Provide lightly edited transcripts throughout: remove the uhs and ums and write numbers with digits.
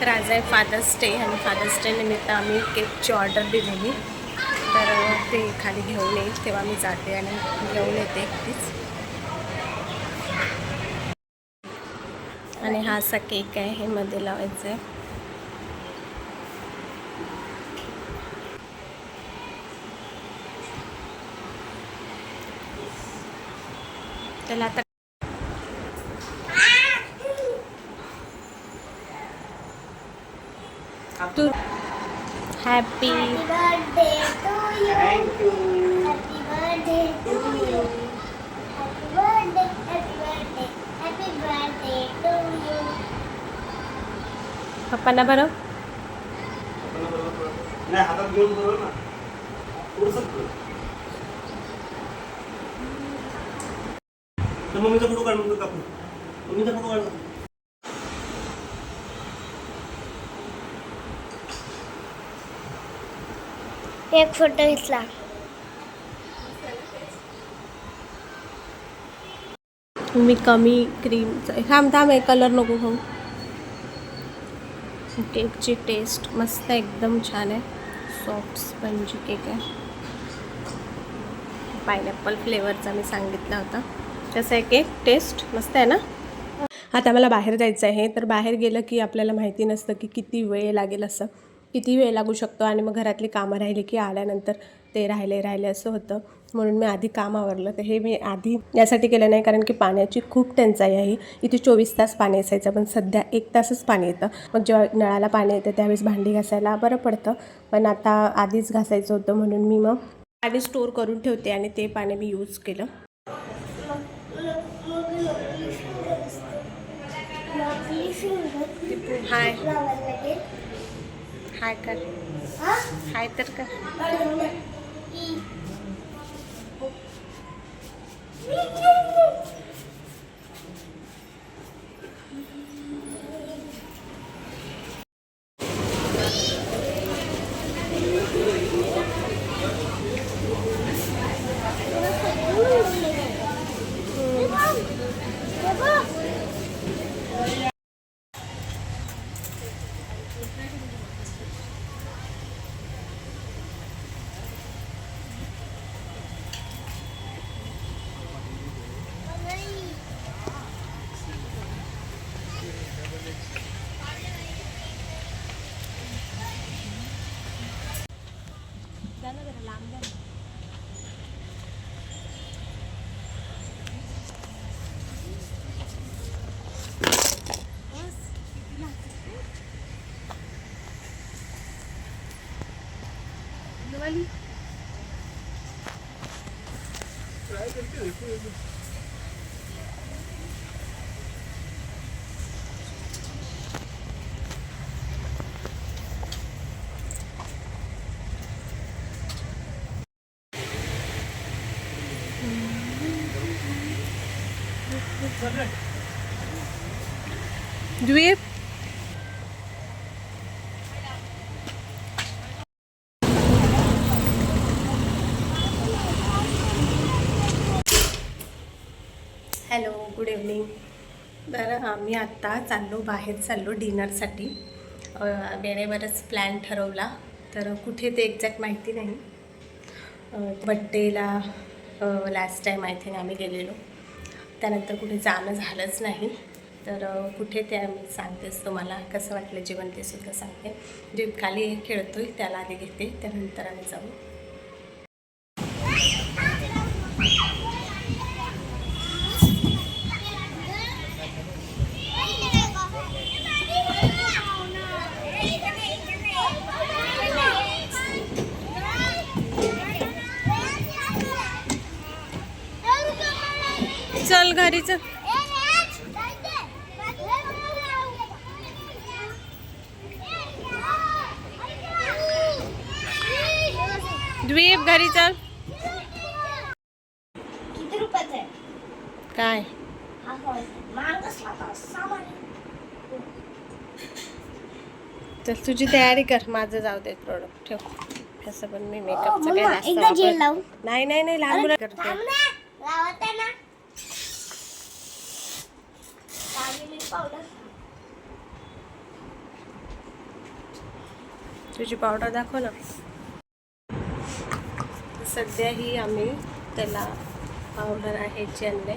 तर आज आहे फादर्स डे आणि फादर्स डे निमित्त आम्ही केकची ऑर्डर दिलेली, तर ते खाली घेऊन येईल तेव्हा मी जाते आणि घेऊन येते एकटीच. आणि हा असा केक आहे, हे मध्ये लावायचं आहे. त्याला आता तू happy birthday to you. Thank you. Happy birthday to you. Happy birthday, happy birthday, happy birthday to you. पप्पांना बरं नाही हातात घेऊन बरोबर ना थोडंसं तर मम्मीचा फोटो काढ, मग कापू मम्मीचा फोटो काढ. एक फोटो घेतला. मी कमी क्रीम थांब एक कलर नको खाऊ. केकची टेस्ट मस्त एकदम छान आहे. सॉफ्ट स्पंजी केक आहे. पायनॅपल फ्लेवरचा मी सांगितला होता. कसं आहे केक टेस्ट मस्त आहे ना. आता मला बाहेर जायचं आहे, तर बाहेर गेलं की आपल्याला माहिती नसतं की किती वेळ लागेल, असं किती वेळ लागू शकतो. आणि मग घरातली कामं राहिली की आल्यानंतर ते राहिले असं होतं. म्हणून मी आधी काम आवरलं. तर हे मी आधी यासाठी केलं नाही कारण की पाण्याची खूप टंचाई आहे. इथे 24 तास पाणी असायचं, पण सध्या 1 तासच पाणी येतं. मग जेव्हा नळाला पाणी येतं त्यावेळेस भांडी घासायला बरं पडतं, पण आता आधीच घासायचं होतं म्हणून मी मग पाणी स्टोअर करून ठेवते आणि ते पाणी मी यूज केलं. हाय हाय कर, हाय तर कर. द्वीप हॅलो, गुड इव्हनिंग. तर आम्ही आत्ता बाहेर चाललो डिनरसाठी. वेळेवरच प्लॅन ठरवला, तर कुठे ते एक्झॅक्ट माहिती नाही. बड्डेला लास्ट टाईम आय थिंक आम्ही गेलेलो, त्यानंतर कुठे जाणं झालंच नाही. तर कुठे ते आम्ही सांगतेच तुम्हाला. कसं वाटलं जेवण ते सुद्धा सांगते. जे खाली खेळतोय त्याला आधी घेते, त्यानंतर आम्ही जाऊ. चल घरी चल. द्वीप घरी चल. किती रुपयाचं आहे काय तर तुझी तयारी कर, माझं जाऊ दे प्रोडक्ट ठेव. कसं पण मी मेकअपचं काय जास्त एकदा जेल लावू. नाही नाही नाही लहान मुलं करते. लावत आहे ना. तुझी पावडर दाखव ना. सध्या ही आम्ही त्याला पावडर आहे जी आणले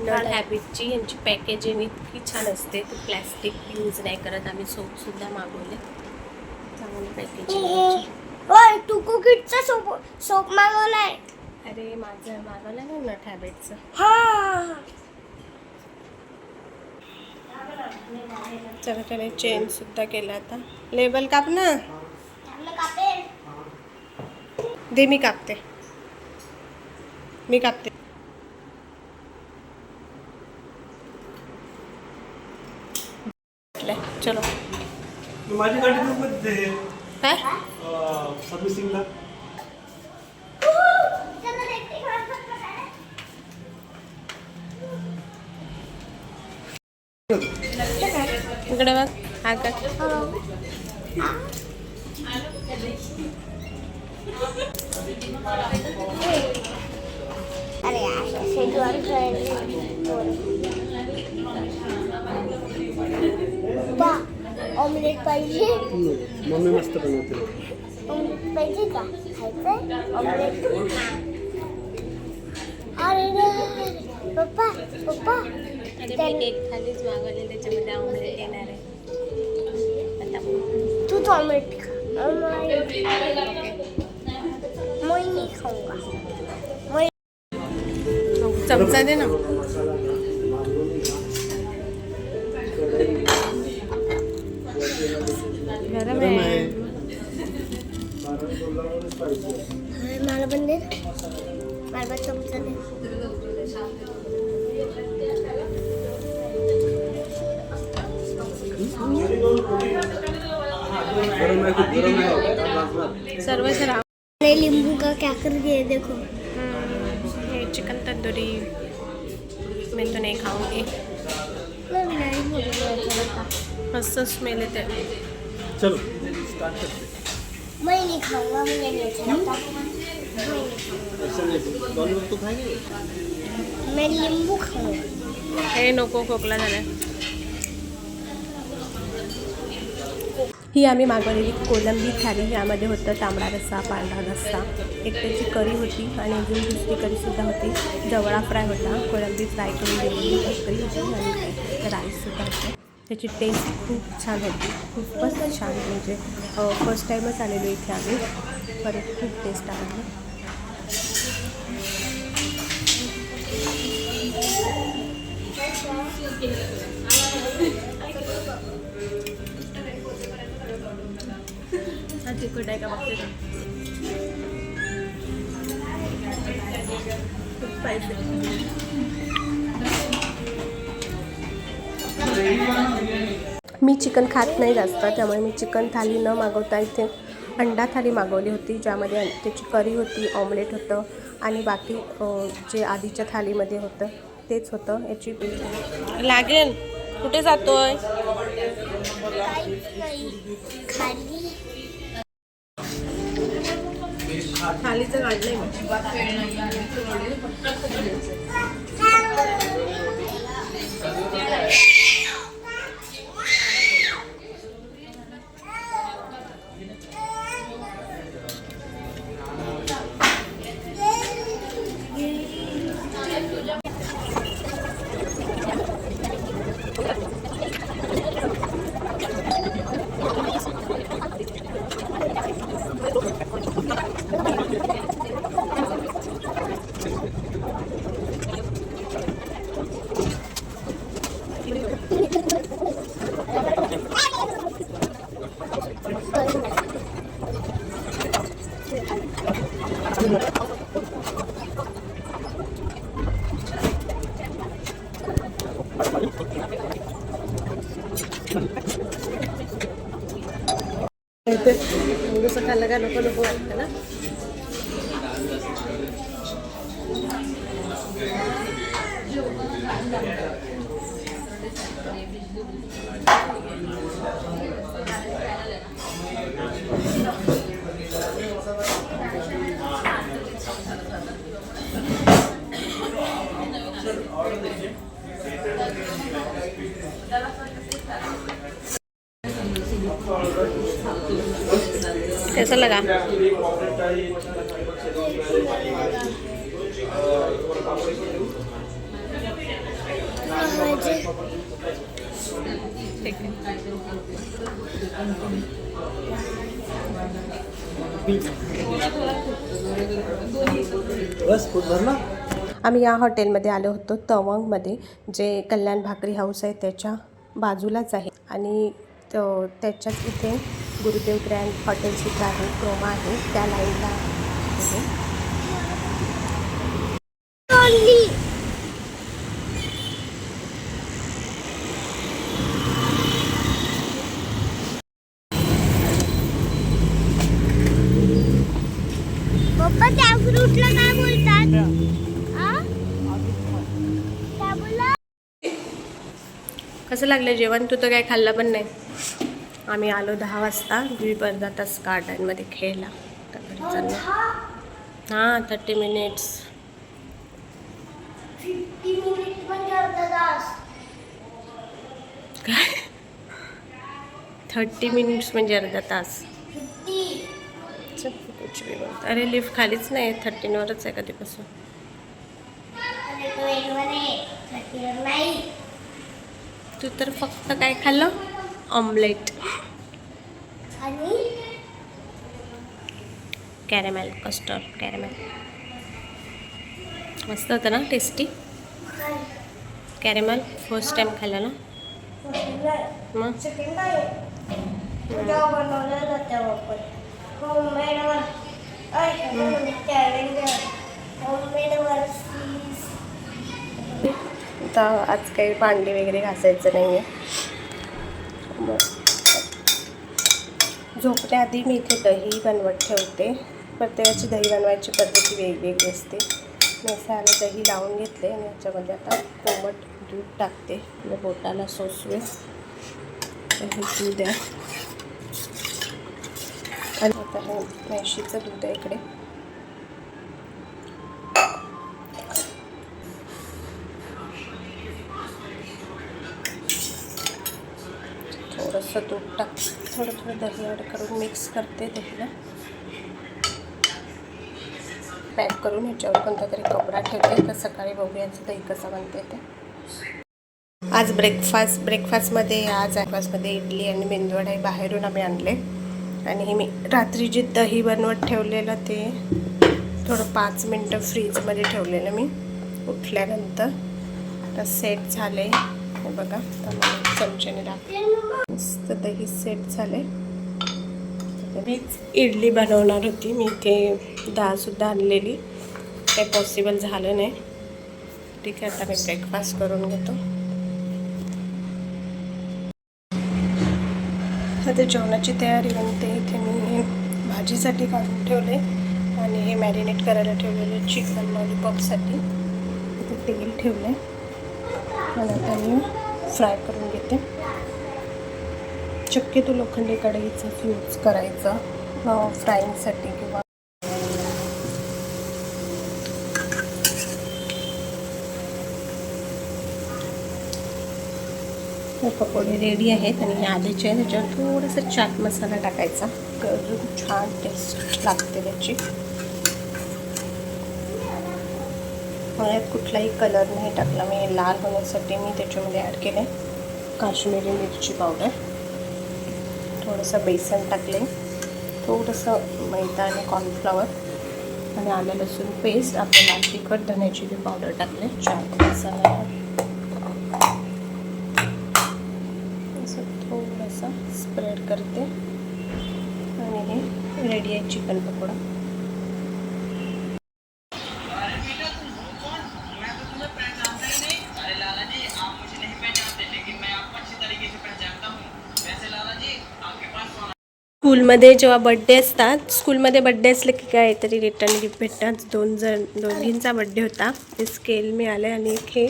नॉट हॅबिटची. यांची पॅकेजिंग इतकी छान असते. ते प्लॅस्टिक यूज नाही करत. आम्ही सोपसुद्धा मागवले. चांगली पॅकेजिंग. ओय तू कुकिटचा सोप मागवलाय. अरे माझं मागवलं ना नॉट हॅबिटचं. हा चला त्याने चेंज सुद्धा केला. आता लेबल काप ना. दे मी कापते. चलो माझी गाडी मध्ये काय सर्व्हिसिंगला इकडे बघ. हा का अरे शेड्यूल ऑमलेट पाहिजे. मम्मी मस्त बनवते. ऑमलेट पाहिजे का खायचंय ऑमलेट. अरे पप्पा पप्पा अरे मी एक थालीच मागवले त्याच्यामध्ये ऑमलेट येणार आहे. तूच ऑमलेट खा. मैं नहीं खाऊंगा. चमचा दे ना. गरम आहे. मला पण दे. मला पण चमचा दे. सर्व सर नींबू का क्या कर दिए देखो. ये चिकन तंदूरी मैं तो नहीं खाऊंगी. मैं नहीं खाऊंगा. मस्त स्मेल येते. चलो स्टार्ट करते. मैं नहीं खाऊंगा. मुझे नहीं अच्छा लगता. मैं नहीं खाऊंगा. तो खाएंगे. मैं नींबू खाऊंगा. हे नको खोकला झाला. ही आम्ही मागवलेली कोलंबी थाली. यामध्ये होतं तांबडा रस्सा, पांढरा रस्सा, एक त्याची करी होती आणि अजून दुसरी करीसुद्धा होती. जवळा फ्राय होता, कोलंबी फ्राय करून दिलेली भाकरी होती आणि राईससुद्धा होतं. त्याची टेस्ट खूप छान होती. खूपच छान. म्हणजे फर्स्ट टाईमच आलेलो इथे आम्ही. परत खूप टेस्ट आवडली. हा तिखट आहे का बघते. खूप स्पायसी. मी चिकन खात नाही जास्त, त्यामुळे मी चिकन थाली न मागवता इथे अंडा थाली मागवली होती, ज्यामध्ये त्याची करी होती, ऑमलेट होतं आणि बाकी जे आधीच्या थालीमध्ये होतं तेच होतं. याची लागेल. कुठे जातोय? खाली थालीचं काढलंय थोडंसं खाल्लं का नको नको वाटतं ना. कैसा लगा? ठीक है. बस पोट भरला. आम्ही या हॉटेलमध्ये आलो होतो तवंगमध्ये, जे कल्याण भाकरी हाऊस आहे त्याच्या बाजूलाच आहे. आणि त्याच्याच इथे गुरुदेव ग्रँड हॉटेलसुद्धा आहे, क्रोमा आहे, त्या लाईनला आहे. पप्पा त्या फ्रूटला काय बोलतात? काय बोलला? कसं लागलं जेवण? तू तर काय खाल्लं पण नाही. आम्ही आलो 10 वाजता विपर्धा तास गार्डनमध्ये खेळला. तर घरी चाललो. हां 30 मिनिट्स. 50 मिनिट म्हणजे अर्धा तास. काय 30 मिनिट्स म्हणजे अर्धा तास? 50. चल, कुछ भी बोलतो. अरे लिफ्ट खालीच नाही, 13वरच आहे कधीपासून. आणि तो 8 आहे, 30 नाही. तू तर फक्त काय खाल्लं? ऑमलेट, आणि कॅरेमेल, कस्टर्ड कॅरेमेल. मस्त होतं ना, टेस्टी. कॅरेमेल फर्स्ट टाइम खाल्लं ना मग? सेकंड आहे. जेव्हा बनवलं जातं आपण होममेडवर चॅलेंजर होममेडवर आता आज काही भांडी वगैरे घासायचं नाही आहे. झोपण्याआधी मी इथे दही बनवत ठेवते. प्रत्येकाची दही बनवायची पद्धती वेगवेगळी असते. मी असं दही लावून घेतले आणि याच्यामध्ये आता कोमट दूध टाकते. मी बोटाला सोसवे. दही दूध आहे आणि आता हे म्हशीचं दूध आहे इकडे. थोडंसं दूध टाक, थोडं दही ॲड करून मिक्स करते. दहीला पॅक करून ह्याच्यावर कोणता तरी कपडा ठेवते. तर सकाळी बघूया याचं दही कसं बनते ते. आज ब्रेकफास्टमध्ये इडली आणि मेंदूवडा बाहेरून आम्ही आणले. आणि हे मी रात्री जे दही बनवत ठेवलेलं ते थोडं 5 मिनटं फ्रीजमध्ये ठेवलेलं मी उठल्यानंतर. आता सेट झाले हे बघा. तर मला चमच्याने टाकते. मस्त दही सेट झाले. मीच इडली बनवणार होती. मी इथे डाळसुद्धा आणलेली, काही पॉसिबल झालं नाही. ठीक आहे, आता मी ब्रेकफास्ट करून घेतो. आता जेवणाची तयारी बनते. इथे मी भाजीसाठी काढून ठेवले आणि हे मॅरिनेट करायला ठेवलेले चिकन लॉलीपॉपसाठी इथे तेल ठेवले. आणि आता मी फ्राय करून घेते. शक्यतो लोखंडी कढईचाच यूज करायचा फ्राईंगसाठी. किंवा पकोडे रेडी आहेत आणि हे आधीचे आहे. त्याच्यावर थोडंसं चाट मसाला टाकायचा, अजून छान टेस्ट लागते त्याची. यात कुठलाही कलर नाही टाकला मी. लाल होण्यासाठी मी त्याच्यामध्ये ॲड केले काश्मीरी मिरची पावडर, थोडंसं बेसन टाकले, थोडंसं मैदा आणि कॉर्नफ्लॉवर आणि आलं लसूण पेस्ट, आपलं लाल तिखट, धण्याची बी पावडर टाकले, चाट मसाला असं थोडंसं स्प्रेड करते. आणि हे रेडी आहे चिकन पकोडा. स्कूलमध्ये जेव्हा बड्डे असतात, स्कूलमध्ये बड्डे असले की काहीतरी रिटर्न गिफ्ट भेटतात. दोघींचा बड्डे होता. ते स्केल मिळाले आणि एक हे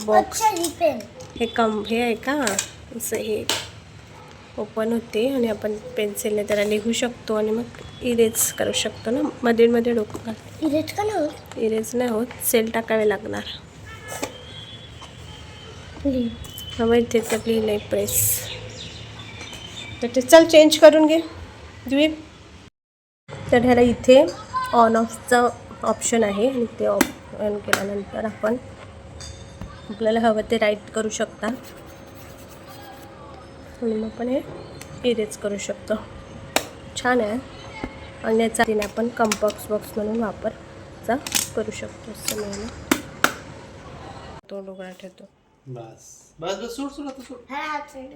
बॉक्स, हे आहे का असं, हे ओपन होते आणि आपण पेन्सिलने त्याला लिहू शकतो आणि मग इरेज करू शकतो ना. मध्ये डोकं घाल. इरेज का नाही होत? इरेज नाही होत, सेल टाकावे लागणार. हवं इथे तर लिहिलं आहे प्रेस. तर ते चल चेंज करून घे द्वीप. तर ह्याला इथे ऑन ऑफचा ऑप्शन आहे आणि ते ऑन केल्यानंतर आपल्याला हवं ते राईट करू शकता आणि मग पण हे इरेज करू शकतो. छान आहे आणि याचा तिने आपण कंपॉक्स बॉक्स म्हणून वापरचा करू शकतो. असं मिळालं तो डोकळा ठेवतो. बस बस बस सोड सोड आता सोड. हा हात सोड.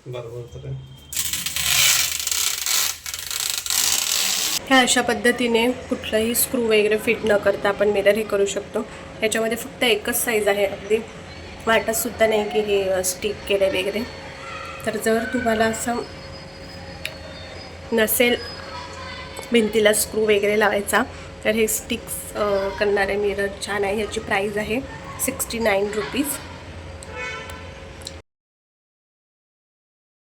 बरोबर तर आहे. ह्या अशा पद्धतीने कुठलाही स्क्रू वगैरे फिट न करता आपण मिरर हे करू शकतो. ह्याच्यामध्ये फक्त एकच साईज आहे, अगदी वाटतसुद्धा नाही की हे स्टिक केलं वगैरे. तर जर तुम्हाला असं नसेल भिंतीला स्क्रू वगैरे लावायचा तर हे स्टिक्स करणारे मिरर छान आहे. ह्याची प्राईस आहे 69 रुपीज.